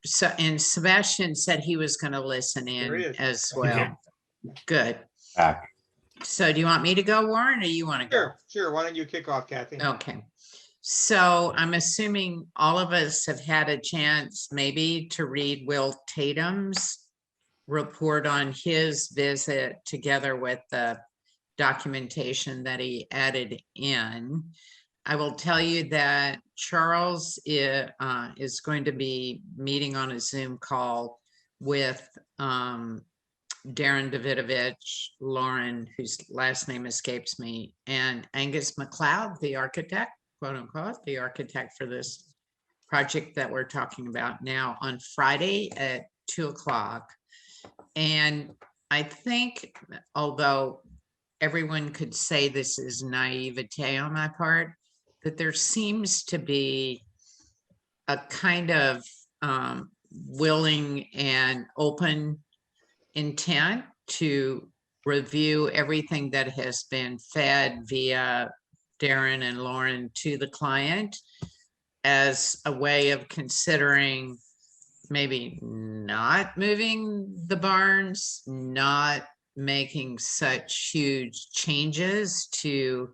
So, and Sebastian said he was going to listen There he in is. as Okay. well. Good. Back. So do you want me to go, Warren, or you want to go? Sure. Why don't you kick off, Kathy? Okay. So I'm assuming all of us have had a chance maybe to read Will Tatum's report on his visit together with the documentation that he added in. I will tell you that Charles is going to be meeting on a Zoom call with Darren Davidovich, Lauren, whose last name escapes me, and Angus MacLeod, the architect, quote unquote, the architect for this project that we're talking about now on Friday at 2 o'clock. And I think, although everyone could say this is naivete on my part, that there seems to be a kind of willing and open intent to review everything that has been fed via Darren and Lauren to the client as a way of considering maybe not moving the barns, not making such huge changes to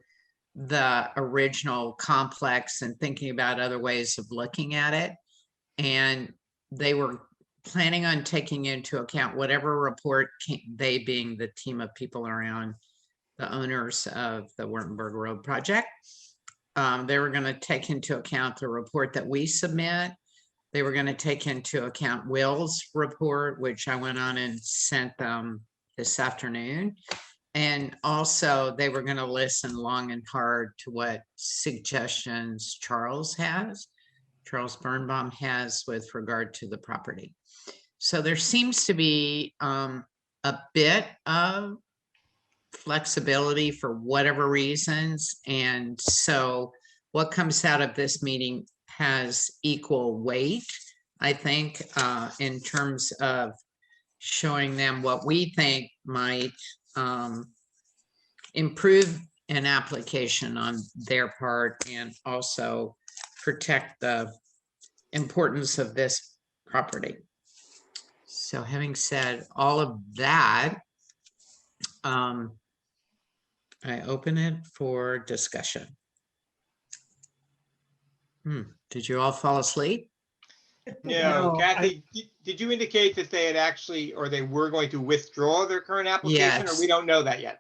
the original complex and thinking about other ways of looking at it. And they were planning on taking into account whatever report they being the team of people around the owners of the Wurtemberg Road project. They were going to take into account the report that we submit. They were going to take into account Will's report, which I went on and sent them this afternoon. And also they were going to listen long and hard to what suggestions Charles Birnbaum has with regard to the property. So there seems to be a bit of flexibility for whatever reasons. And so what comes out of this meeting has equal weight, I think, in terms of showing them what we think might improve an application on their part and also protect the importance of this property. So having said all of that, I open it for discussion. Did you all fall asleep? No, Kathy, did you indicate that they had actually, or they were going to withdraw their current application, or we don't know that yet?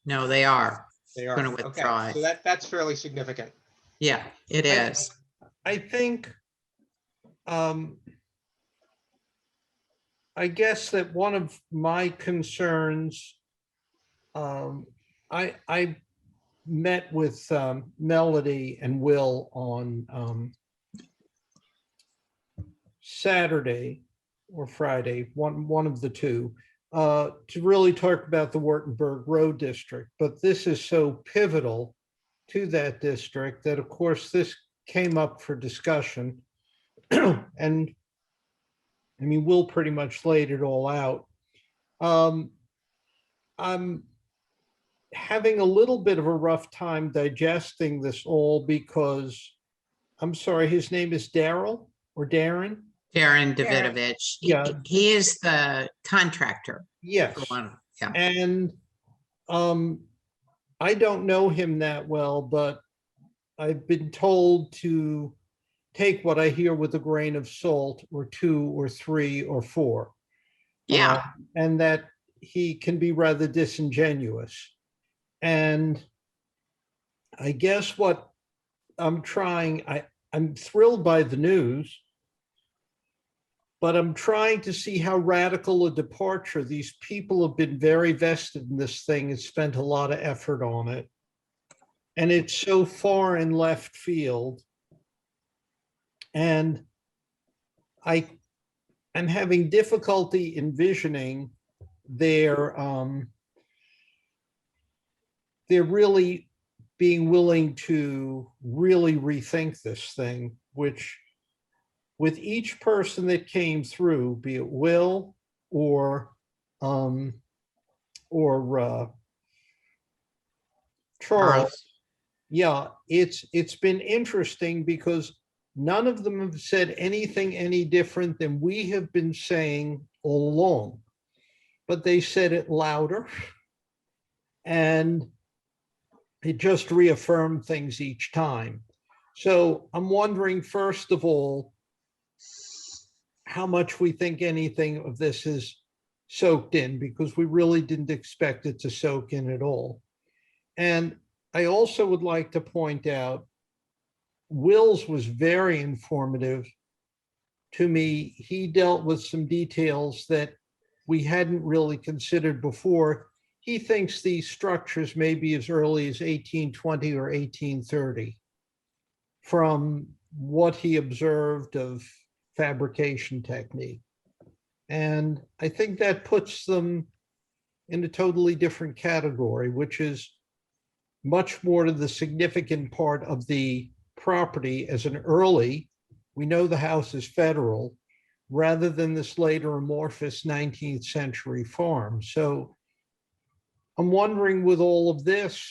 No, they are. They are going to withdraw okay, it. so that's fairly significant. Yeah, it is. I think, I guess that one of my concerns, I met with Melody and Will on Saturday or Friday, one of the two, to really talk about the Wurtemberg Road District. But this is so pivotal to that district that, of course, this came up for discussion. And I mean, Will pretty much laid it all out. I'm having a little bit of a rough time digesting this all because, I'm sorry, his name is Daryl or Darren? Darren Davidovich. Yeah. He is the contractor. Yes. For one. Yeah. And I don't know him that well, but I've been told to take what I hear with a grain of salt, or 2 or 3 or 4. Yeah. And that he can be rather disingenuous. And I guess what I'm trying, I'm thrilled by the news, but I'm trying to see how radical a departure. These people have been very vested in this thing and spent a lot of effort on it. And it's so far in left field. And I'm having difficulty envisioning their really being willing to really rethink this thing, which with each person that came through, be it Will or Charles, yeah, it's been interesting because none of them have said anything any different than we have been saying all along. But they said it louder, and it just reaffirmed things each time. So I'm wondering, first of all, how much we think anything of this is soaked in, because we really didn't expect it to soak in at all. And I also would like to point out, Will's was very informative to me. He dealt with some details that we hadn't really considered before. He thinks these structures may be as early as 1820 or 1830 from what he observed of fabrication technique. And I think that puts them in a totally different category, which is much more to the significant part of the property as an early, we know the house is federal, rather than this later amorphous 19th century farm. So I'm wondering, with all of this,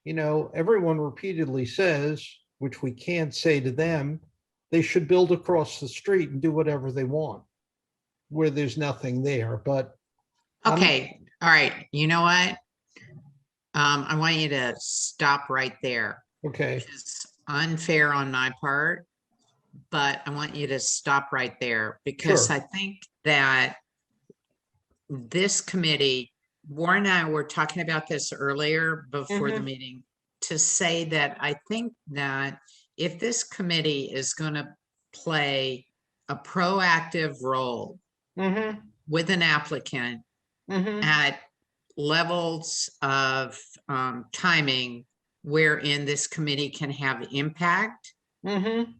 everyone repeatedly says, which we can't say to them, they should build across the street and do whatever they want, where there's nothing there. But okay, all right, you know what? I want you to stop right there. Okay. It's unfair on my part, but I want you to stop right there, because Sure. I think that this committee, Warren and I were talking about this earlier before the meeting, to say that I think that if this committee is going to play a proactive role with an applicant at levels of timing wherein this committee can have impact,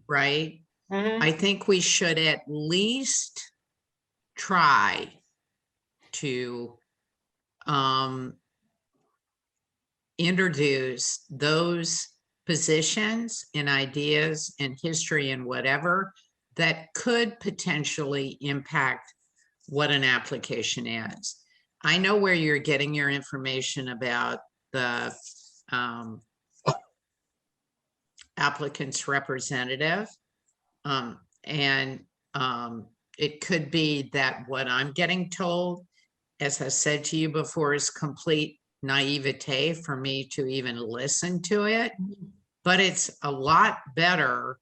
right? I think we should at least try to introduce those positions and ideas and history and whatever that could potentially impact what an application is. I know where you're getting your information about the applicant's representative. It could be that what I'm getting told, as I said to you before, is complete naivete for me to even listen to it. But it's a lot better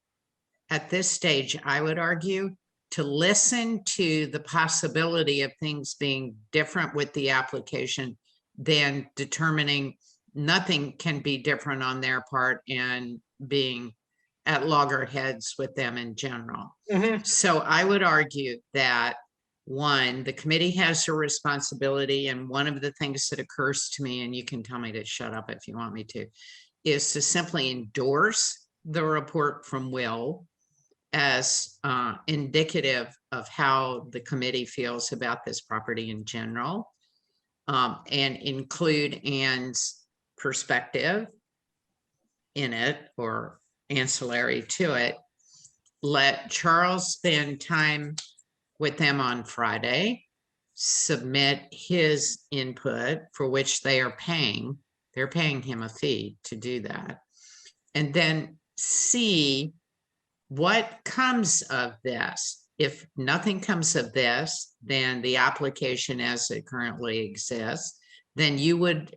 at this stage, I would argue, to listen to the possibility of things being different with the application than determining nothing can be different on their part and being at loggerheads with them in general. So I would argue that, one, the committee has a responsibility, and one of the things that occurs to me, and you can tell me to shut up if you want me to, is to simply endorse the report from Will as indicative of how the committee feels about this property in general, and include Ann's perspective in it or ancillary to it. Let Charles spend time with them on Friday, submit his input, for which they are paying. They're paying him a fee to do that. And then see what comes of this. If nothing comes of this, then the application as it currently exists, then you would,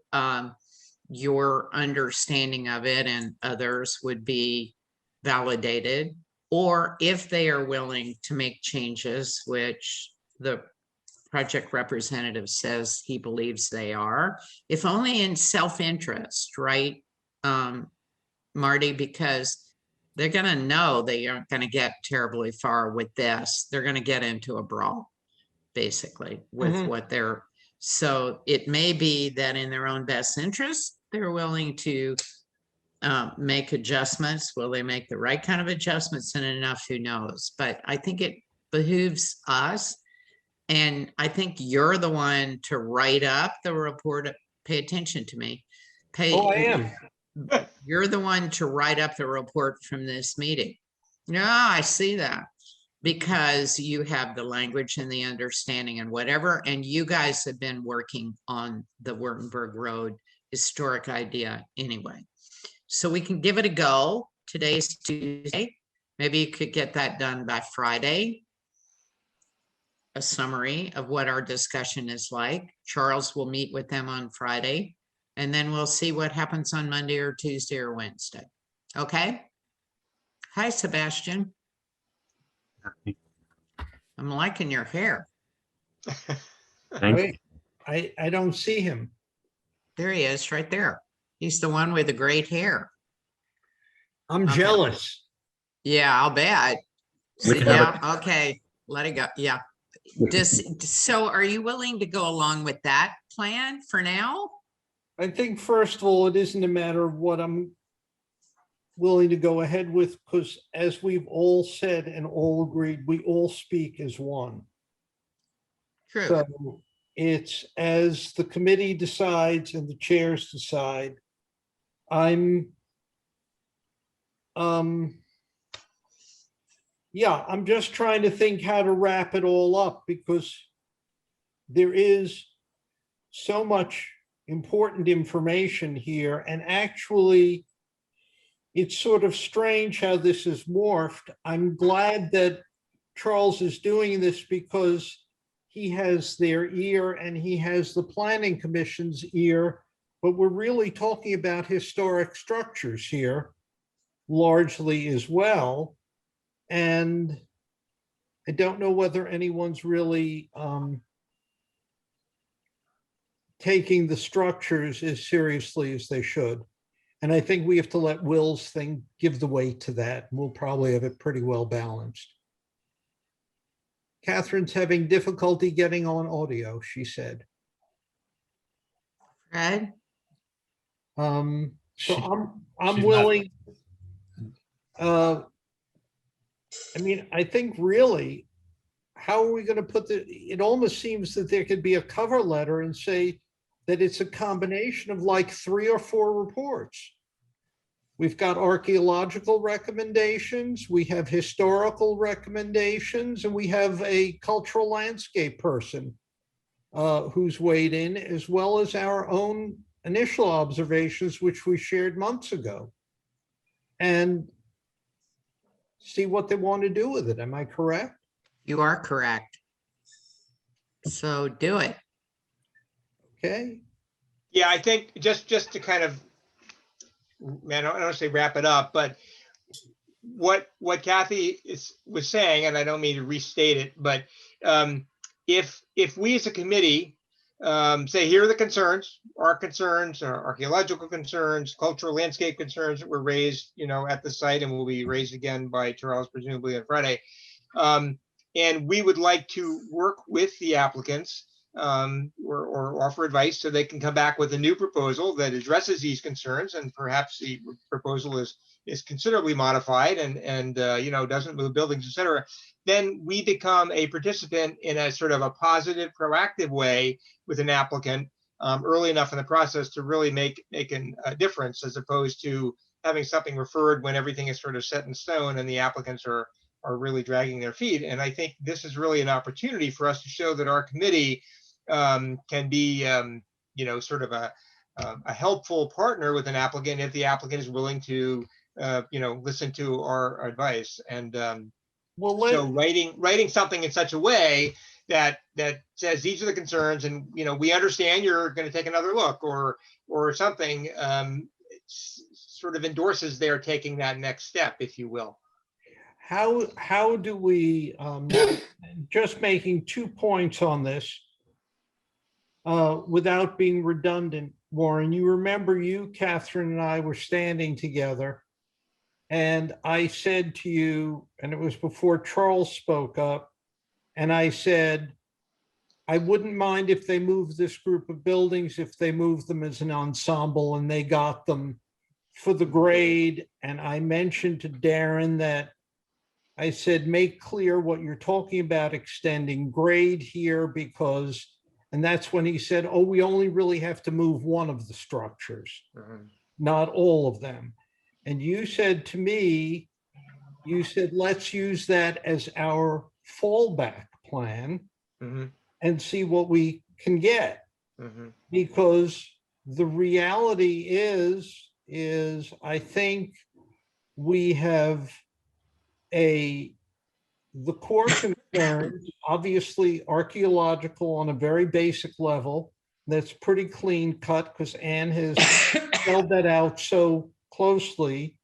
your understanding of it and others would be validated. Or if they are willing to make changes, which the project representative says he believes they are, if only in self-interest, right, Marty, because they're going to know they aren't going to get terribly far with this. They're going to get into a brawl, basically, with what they're, so it may be that in their own best interest, they're willing to make adjustments. Will they make the right kind of adjustments and enough? Who knows? But I think it behooves us, and I think you're the one to write up the report. Pay attention to me. Oh, I am. You're the one to write up the report from this meeting. Yeah, I see that, because you have the language and the understanding and whatever, and you guys have been working on the Wurtemberg Road historic idea anyway. So we can give it a go. Today's Tuesday. Maybe you could get that done by Friday. A summary of what our discussion is like. Charles will meet with them on Friday, and then we'll see what happens on Monday or Tuesday or Wednesday. Okay? Hi, Sebastian. I'm liking your hair. Wait, I don't see him. There he is, right there. He's the one with the great hair. I'm Okay. jealous. Yeah, I'll bet. We can have Yeah, okay, let it go. Yeah. So are you willing to go along with that plan for now? I think, first of all, it isn't a matter of what I'm willing to go ahead with, because as we've all said and all agreed, we all speak as one. True. So it's as the committee decides and the chairs decide. Yeah, I'm just trying to think how to wrap it all up, because there is so much important information here, and actually it's sort of strange how this is morphed. I'm glad that Charles is doing this, because he has their ear and he has the planning commission's ear, but we're really talking about historic structures here largely as well. And I don't know whether anyone's really taking the structures as seriously as they should. And I think we have to let Will's thing give the weight to that. We'll probably have it pretty well balanced. Catherine's having difficulty getting on audio, she said. Fred? So She- I'm she's willing. I mean, I think really, how are we going to put it almost seems that there could be a cover letter and say that it's a combination of like 3 or 4 reports. We've got archaeological recommendations, we have historical recommendations, and we have a cultural landscape person who's weighed in, as well as our own initial observations, which we shared months ago. And see what they want to do with it. Am I correct? You are correct. So do it. Okay. Yeah, I think just to kind of, man, I don't want to say wrap it up, but what Kathy was saying, and I don't mean to restate it, but if we as a committee say, here are the concerns, our archaeological concerns, cultural landscape concerns that were raised, at the site and will be raised again by Charles presumably on Friday. And we would like to work with the applicants or offer advice so they can come back with a new proposal that addresses these concerns, and perhaps the proposal is considerably modified and doesn't move buildings, et cetera. Then we become a participant in a sort of a positive, proactive way with an applicant early enough in the process to really make a difference, as opposed to having something referred when everything is sort of set in stone and the applicants are really dragging their feet. And I think this is really an opportunity for us to show that our committee can be, sort of a helpful partner with an applicant if the applicant is willing to, listen to our advice. And so writing something in such a way that says these are the concerns, and we understand you're going to take another look, or something, sort of endorses their taking that next step, if you will. How do we, just making 2 points on this, without being redundant, Warren, you remember Catherine, and I were standing together, and I said to you, and it was before Charles spoke up, and I said, I wouldn't mind if they moved this group of buildings, if they moved them as an ensemble and they got them for the grade. And I mentioned to Darren that I said, make clear what you're talking about extending grade here, because, and that's when he said, oh, we only really have to move one of the structures, not all of them. And you said to me, let's use that as our fallback plan and see what we can get. Because the reality is I think we have the core concerns, obviously archaeological on a very basic level. That's pretty clean cut because Anne has spelled that out so closely.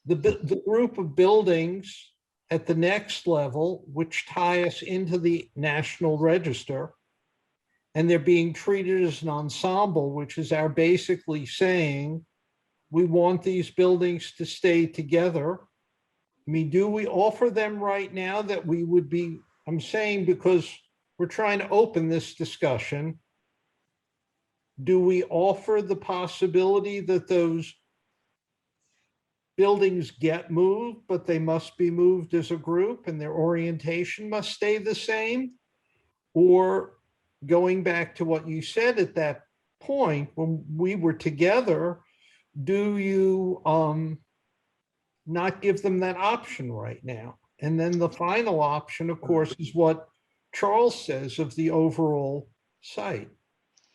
The group of buildings at the next level, which tie us into the National Register, and they're being treated as an ensemble, which is our basically saying, we want these buildings to stay together. I mean, do we offer them right now that we would be, I'm saying because we're trying to open this discussion, do we offer the possibility that those buildings get moved, but they must be moved as a group and their orientation must stay the same? Or going back to what you said at that point, when we were together, do you not give them that option right now? And then the final option, of course, is what Charles says of the overall site.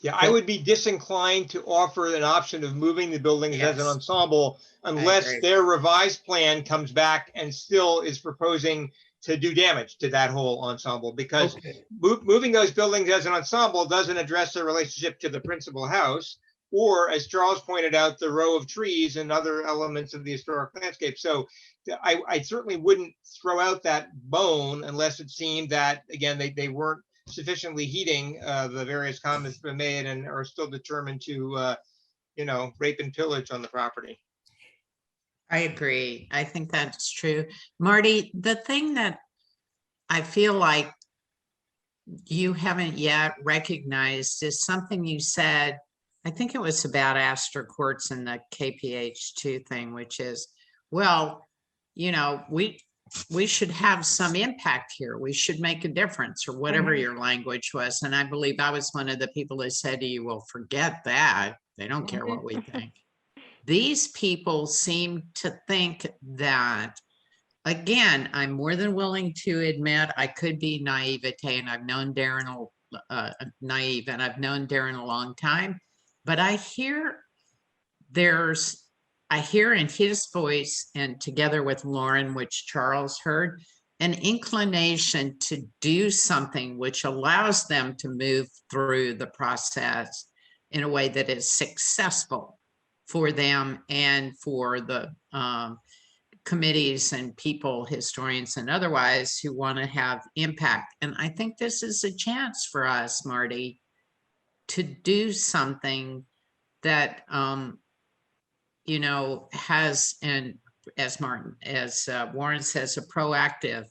Yeah, I would be disinclined to offer an option of moving the buildings as an Yes. ensemble unless agree. their revised plan comes back and still is proposing to do damage to that whole ensemble. Because Okay. moving those buildings as an ensemble doesn't address their relationship to the principal house, or as Charles pointed out, the row of trees and other elements of the historic landscape. So I certainly wouldn't throw out that bone unless it seemed that, again, they weren't sufficiently heeding the various comments been made and are still determined to, rape and pillage on the property. I agree. I think that's true. Marty, the thing that I feel like you haven't yet recognized is something you said, I think it was about Astor Courts and the KPH2 thing, which is, well, we should have some impact here. We should make a difference, or whatever your language was. And I believe I was one of the people that said to you, well, forget that. They don't care what we think. These people seem to think that, again, I'm more than willing to admit I could be naivete, and I've known Darren naive, and I've known Darren a long time. But I hear in his voice, and together with Lauren, which Charles heard, an inclination to do something which allows them to move through the process in a way that is successful for them and for the committees and people, historians and otherwise, who want to have impact. And I think this is a chance for us, Marty, to do something that has, and as Warren says, a proactive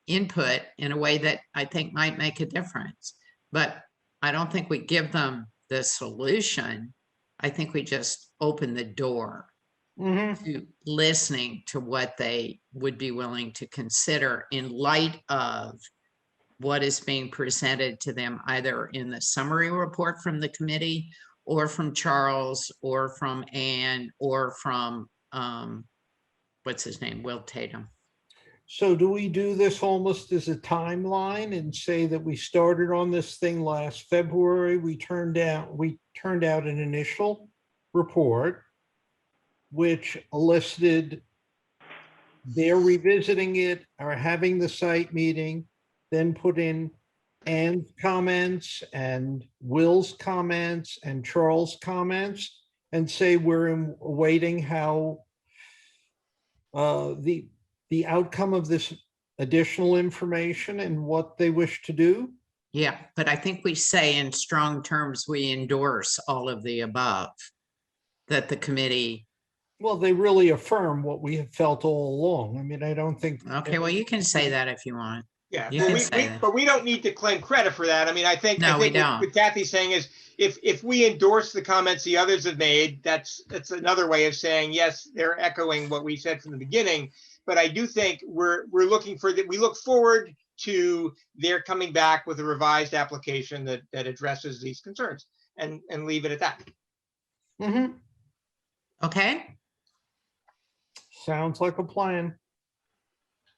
input in a way that I think might make a difference. But I don't think we give them the solution. I think we just open the door to listening to what they would be willing to consider in light of what is being presented to them, either in the summary report from the committee, or from Charles, or from Anne, or from, what's his name, Will Tatum. So do we do this almost as a timeline and say that we started on this thing last February? We turned out an initial report, which elicited they're revisiting it or having the site meeting, then put in Anne's comments and Will's comments and Charles' comments, and say we're awaiting how the outcome of this additional information and what they wish to do. Yeah, but I think we say in strong terms, we endorse all of the above, that the committee. Well, they really affirm what we have felt all along. I mean, I don't think. Okay, well, you can say that if you want. Yeah, You can say that. but we don't need to claim credit for that. I mean, I think we don't. what Kathy's saying is if we endorse the comments the others have made, that's another way of saying, yes, they're echoing what we said from the beginning. But I do think we're looking for that. We look forward to their coming back with a revised application that addresses these concerns, and leave it at that. Mm-hmm. Okay. Sounds like a plan.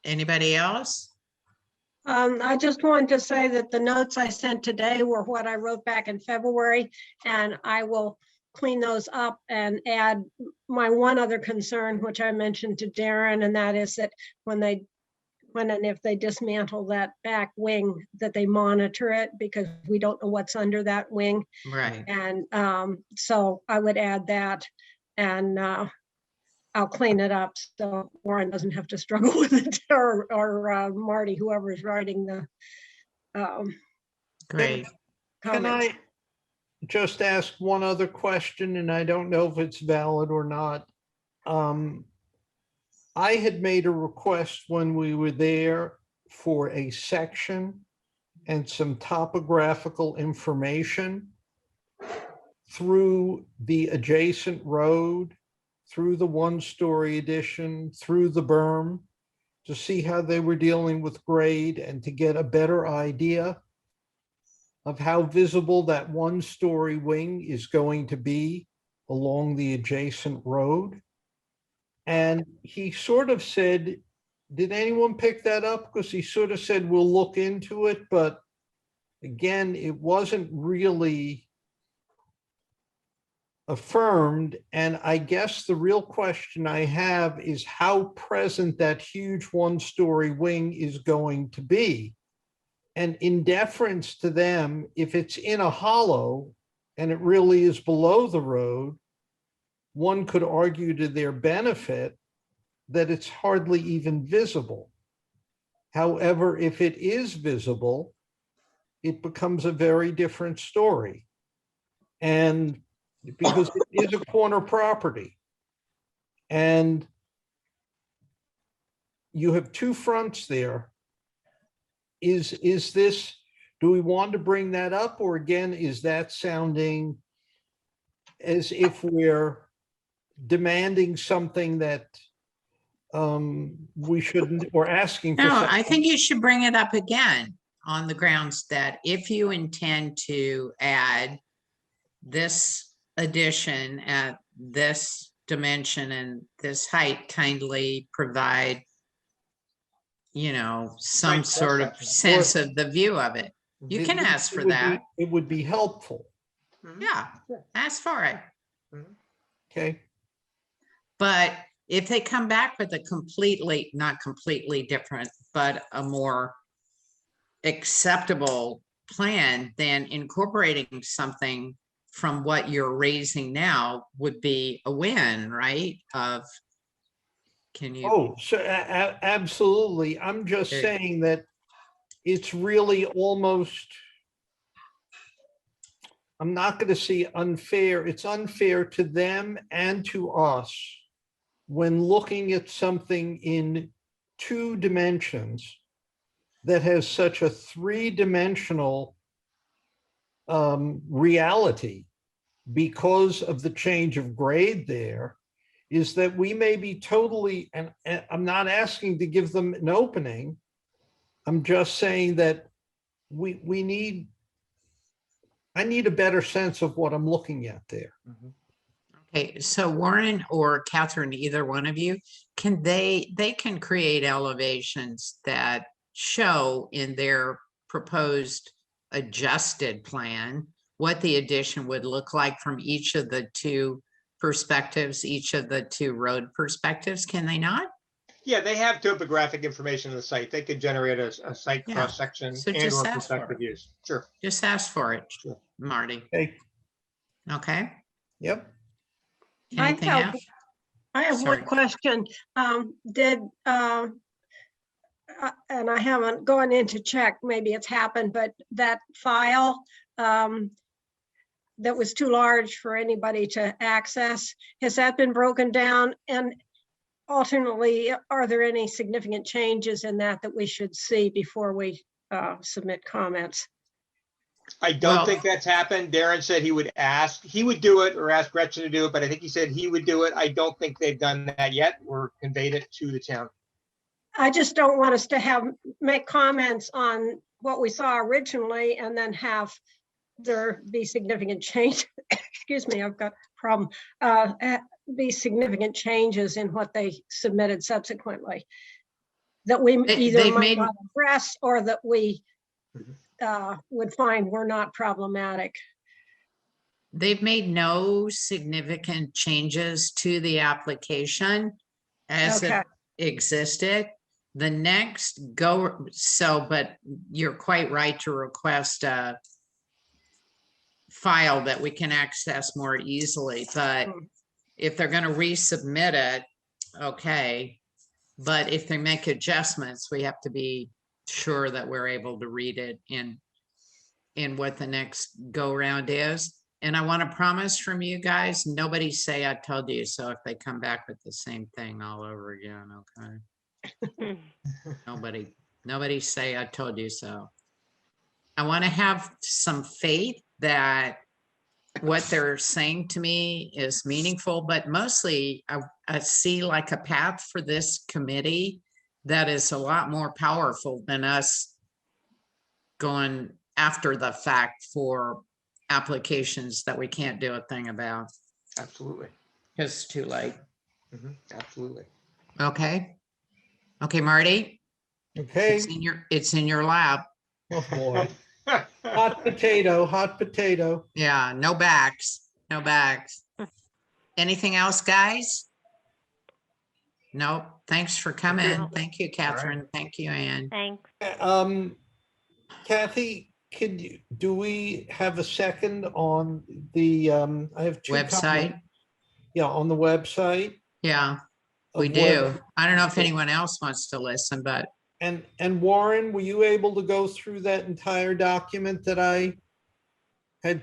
Anybody else? I just wanted to say that the notes I sent today were what I wrote back in February, and I will clean those up and add my one other concern, which I mentioned to Darren, and that is that when and if they dismantle that back wing, that they monitor it, because we don't know what's under that wing. Right. And so I would add that, and I'll clean it up so Warren doesn't have to struggle with it, or Marty, whoever's writing the Great. Can comments. I just ask one other question, and I don't know if it's valid or not? I had made a request when we were there for a section and some topographical information through the adjacent road, through the one-story addition, through the berm, to see how they were dealing with grade and to get a better idea of how visible that one-story wing is going to be along the adjacent road. And he sort of said, did anyone pick that up? Because he sort of said, we'll look into it, but again, it wasn't really affirmed. And I guess the real question I have is how present that huge one-story wing is going to be. And in deference to them, if it's in a hollow and it really is below the road, one could argue to their benefit that it's hardly even visible. However, if it is visible, it becomes a very different story. And because it is a corner property, and you have two fronts there. Is this, do we want to bring that up? Or again, is that sounding as if we're demanding something that we shouldn't, or asking for No, something? I think you should bring it up again on the grounds that if you intend to add this addition at this dimension and this height, kindly provide, some Right, sort of cross-section. sense of the view of it. You can ask for that. It would be helpful. Yeah, ask for it. Okay. But if they come back with a completely, not completely different, but a more acceptable plan, then incorporating something from what you're raising now would be a win, right? Can you? Oh, so absolutely. I'm just There- saying that it's really almost, I'm not going to say unfair. It's unfair to them and to us when looking at something in two dimensions that has such a three-dimensional reality because of the change of grade there, is that we may be totally, and I'm not asking to give them an opening. I'm just saying that I need a better sense of what I'm looking at there. Okay, so Warren or Catherine, either one of you, they can create elevations that show in their proposed adjusted plan what the addition would look like from each of the two perspectives, each of the two road perspectives, can they not? Yeah, they have topographic information on the site. They could generate a site Yeah, cross-section so and just or ask for perspective it. views. Sure. Just ask for it, Sure. Marty. Okay. Okay, Yep. anything have- else? I have Sorry. one question. And I haven't gone in to check, maybe it's happened, but that file that was too large for anybody to access, has that been broken down? And alternately, are there any significant changes in that we should see before we submit comments? I don't Well- think that's happened. Darren said he would ask, he would do it or ask Gretchen to do it, but I think he said he would do it. I don't think they've done that yet or conveyed it to the town. I just don't want us to make comments on what we saw originally and then have there be significant change. Excuse me, I've got a problem. Be significant changes in what they submitted subsequently that we either They've might made- not address or that we would find were not problematic. they've made no significant changes to the application as it Okay. existed. The next go, so, but you're quite right to request a file that we can access more easily, but Hmm. if they're gonna resubmit it, okay. But if they make adjustments, we have to be sure that we're able to read it in what the next go round is. And I want to promise from you guys, nobody say I told you so if they come back with the same thing all over again, okay? Nobody say I told you so. I want to have some faith that what they're saying to me is meaningful, but mostly I see like a path for this committee that is a lot more powerful than us going after the fact for applications that we can't do a thing about. Absolutely. It's too late. Absolutely. Okay. Okay, Marty, Okay, it's in your lab. oh boy, hot potato, hot potato. Yeah, no backs, no backs. Anything else, guys? Nope. Thanks for coming. No. Thank you, Catherine. Thank you, Ann. Thanks. Kathy, do we have a second on the, I have two Website? comments. Yeah, on the website. Yeah, we of where- do. I don't know if anyone else wants to listen, but And Warren, were you able to go through that entire document that I had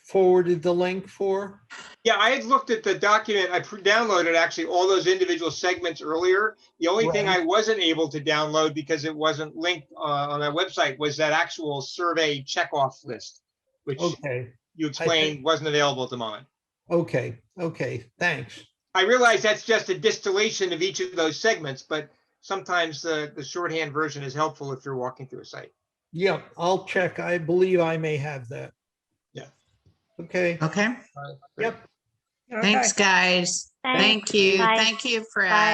forwarded the link for? Yeah, I had looked at the document. I downloaded actually all those individual segments earlier. The only thing I Right. wasn't able to download because it wasn't linked on that website was that actual survey checkoff list, which Okay, you explained wasn't available at the moment. okay, thanks. I realize that's just a distillation of each of those segments, but sometimes the shorthand version is helpful if you're walking through a site. Yeah, I'll check. I believe I may have that. Yeah. Okay, okay. Great. yep. Okay. Thanks, guys. Thanks. Thank you. Bye. Thank you, Fred. Bye.